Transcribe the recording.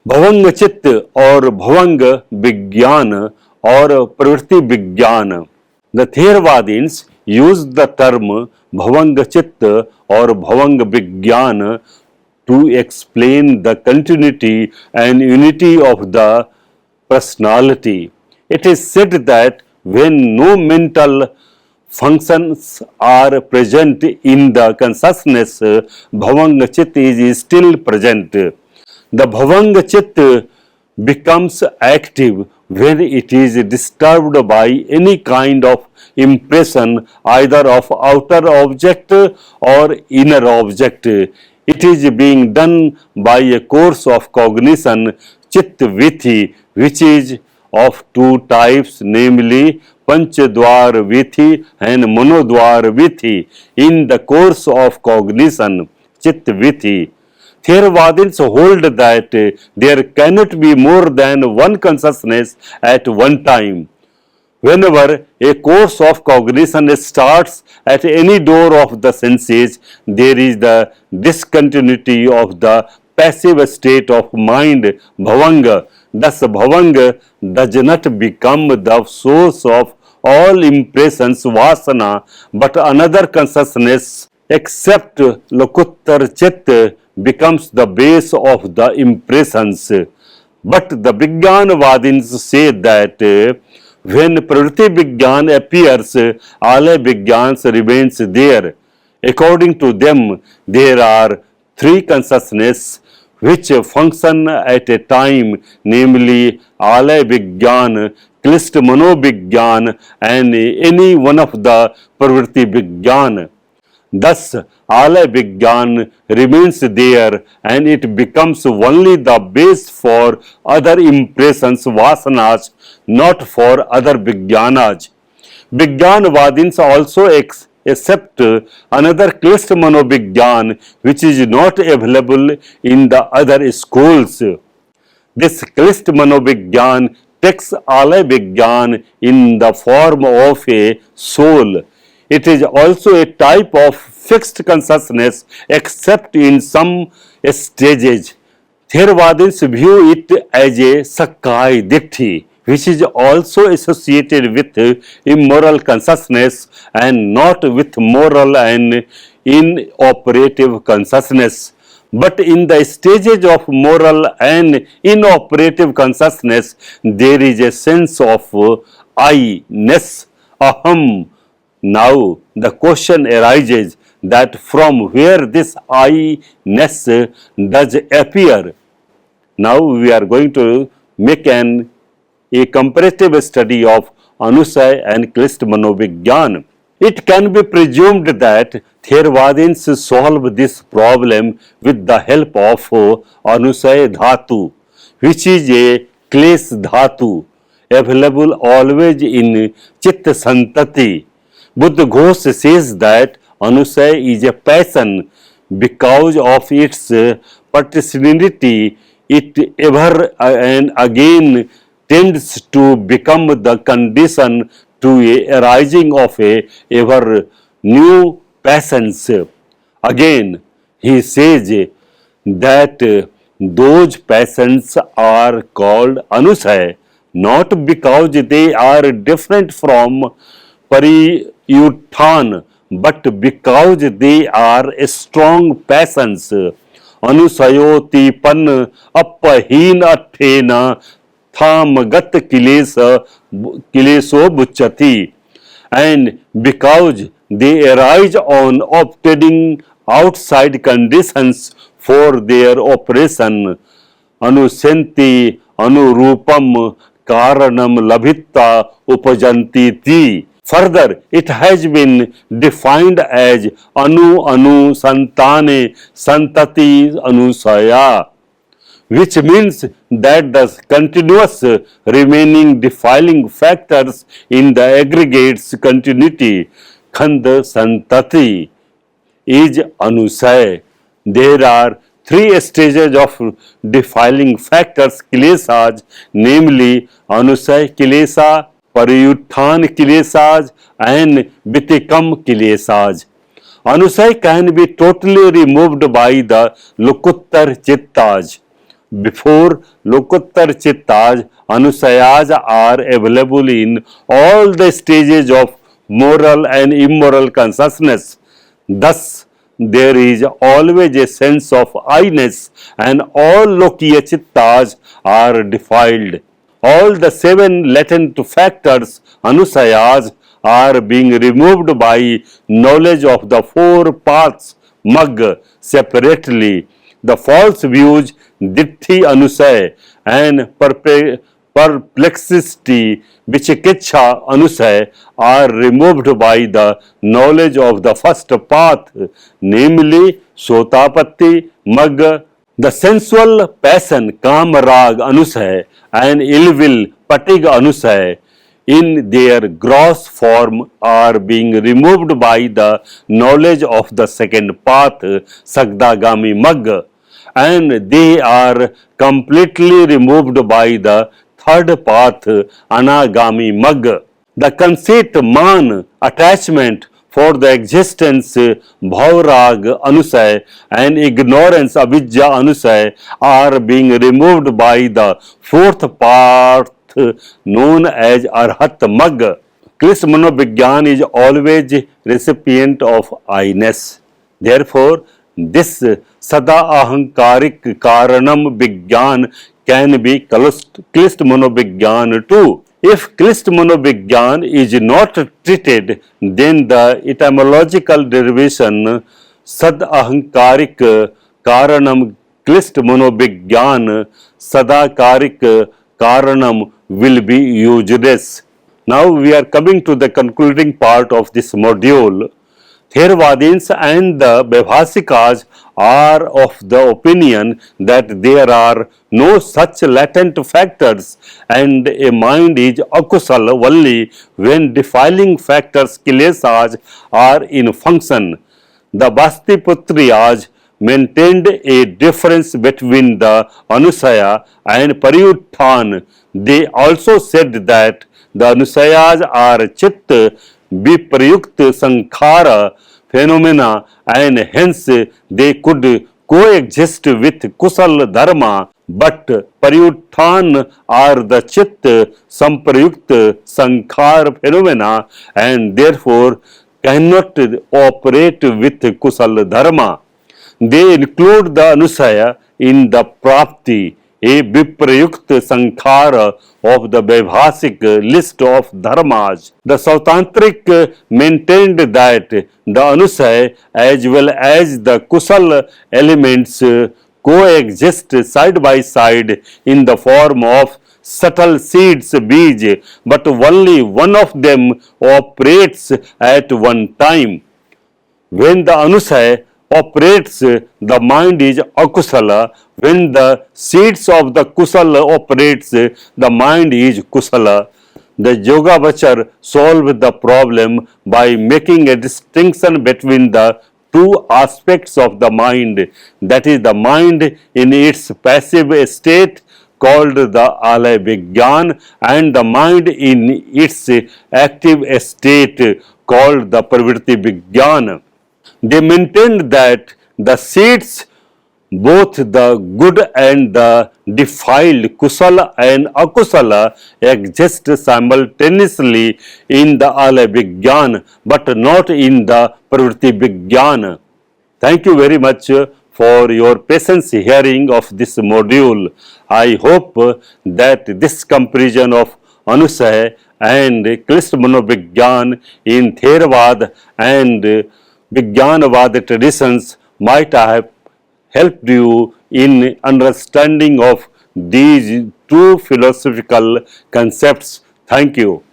भवंग चित्त और भवंग विज्ञान और प्रवृत्ति विज्ञान। द थेरवादीन्स यूज द टर्म भवंग चित्त और भवंग विज्ञान to explain the continuity and unity of the personality. It is said that when no mental functions are present in the consciousness, Bhavanga Chit is still present. The Bhavanga Chit becomes active when it is disturbed by any kind of impression, either of outer object or inner object. It is being done by a course of cognition, Chit Vithi, which is of two types, namely Panchadwar Vithi and Manodwar Vithi. In the course of cognition, Chit Vithi, Theravadins hold that there cannot be more than one consciousness at one time. Whenever a course of cognition starts at any door of the senses, there is the discontinuity of the passive state of mind, Bhavanga. Thus, Bhavanga does not become the source of all impressions, Vasana, but another consciousness, except Lokuttar Chit becomes the base of the impressions. But the Vijnanavadins say that when Pravritti Vigyan appears, Alaya Vigyan remains there. According to them, there are three consciousnesses which function at a time, namely Alaya Vigyan, Klishta Manovigyan, and any one of the Pravritti Vigyan. Thus, Alaya Vigyan remains there and it becomes only the base for other impressions, vasanas, not for other Vigyanas. Vigyanavadins also accept another Klishta Manovigyan which is not available in the other schools. This Klishta Manovigyan takes Alaya Vigyan in the form of a soul. It is also a type of fixed consciousness except in some stages. Theravadins view it as a Sakkaya Ditthi, which is also associated with immoral consciousness and not with moral and inoperative consciousness. But in the stages of moral and inoperative consciousness, there is a sense of I-ness, aham. Now the question arises that from where this I-ness does appear. Now we are going to make a comparative study of Anusaya and Klishta Manovigyan. It can be presumed that Theravadins solve this problem with the help of Anusaya Dhatu, which is a Klesh Dhatu, available always in Chitta Santati. Buddha Ghosh says that Anusaya is a passion because of its partitionality. It ever and again tends to become the condition to a arising of a ever new passions. Again, he says that those passions are called Anusaya, not because they are different from Pariyutthana, but because they are strong passions. Anusayoti pan appaheen atthena thamagat kileso bucchati. And because they arise on obtaining outside conditions for their operation, anusanti anurupam karanam labhitta upajanti ti. Further, it has been defined as anu santane santati anusaya, which means that the continuous remaining defiling factors in the aggregate's continuity, khanda santati, is anusaya. There are three stages of defiling factors, kilesas, namely anusaya kilesa, Pariyutthana kilesas, and Vitikam kilesas. Anusaya can be totally removed by the Lokuttar Chittas. before Lokottar Chittas, Anusayas are available in all the stages of moral and immoral consciousness. Thus, there is always a sense of I-ness, and all Lokiya Chittas are defiled. All the 7 latent factors, Anusayas, are being removed by knowledge of the 4 paths, Mag, separately. The false views, Ditti Anusay, and perplexity, Vichikitsha Anusay, are removed by the knowledge of the first path, namely Sotapatti, Mag. The sensual passion, Kam Rag Anusay, and ill will, Patig Anusay, in their gross form are being removed by the knowledge of the second path, Sagdagami Mag, and they are completely removed by the third path, Anagami Mag. The conceit, Man, attachment for the existence, Bhaurag Anusay, and ignorance, Avidya Anusay, are being removed by the fourth path known as Arhat Mag. Klist Manovigyan is always recipient of I-ness. Therefore, this Sada Ahankarik Karanam Vigyan can be Klist Manovigyan too. If Klist Manovigyan is not treated, then the etymological derivation Sad Ahankarik Karanam Klist Manovigyan Sadakarik Karanam will be useless. Now we are coming to the concluding part of this module. Theravadins and the Vaibhasikas are of the opinion that there are no such latent factors and a mind is akusal only when defiling factors kilesas are in function. The Bastiputriyas maintained a difference between the Anusaya and Pariyutthan. They also said that the Anusayas are Chit Viprayukt Sankhara phenomena and hence they could coexist with Kusal Dharma, but Pariyutthan are the Chit Samprayukt Sankhar phenomena and therefore cannot operate with Kusal Dharma. They include the Anusaya in the Prapti, a Viprayukt Sankhara of the Vaibhasik list of dharmas. The Sautantrik maintained that the Anusaya as well as the Kusal elements coexist side by side in the form of subtle seeds, bij, but only one of them operates at one time. When the Anusaya operates, the mind is akusala. When the seeds of the kusala operates, the mind is kusala. The Yogavachar solved the problem by making a distinction between the two aspects of the mind, that is the mind in its passive state called the Alay Vigyan and the mind in its active state called the Pravritti Vigyan. They maintained that the seeds, both the good and the defiled, kusala and akusala, exist simultaneously in the Alay Vigyan but not in the Pravritti Vigyan. Thank you very much for your patience hearing of this module. I hope that this comparison of Anusaya and Klist Manovigyan in Theravada and Vijnanavada traditions might have helped you in understanding of these two philosophical concepts. Thank you.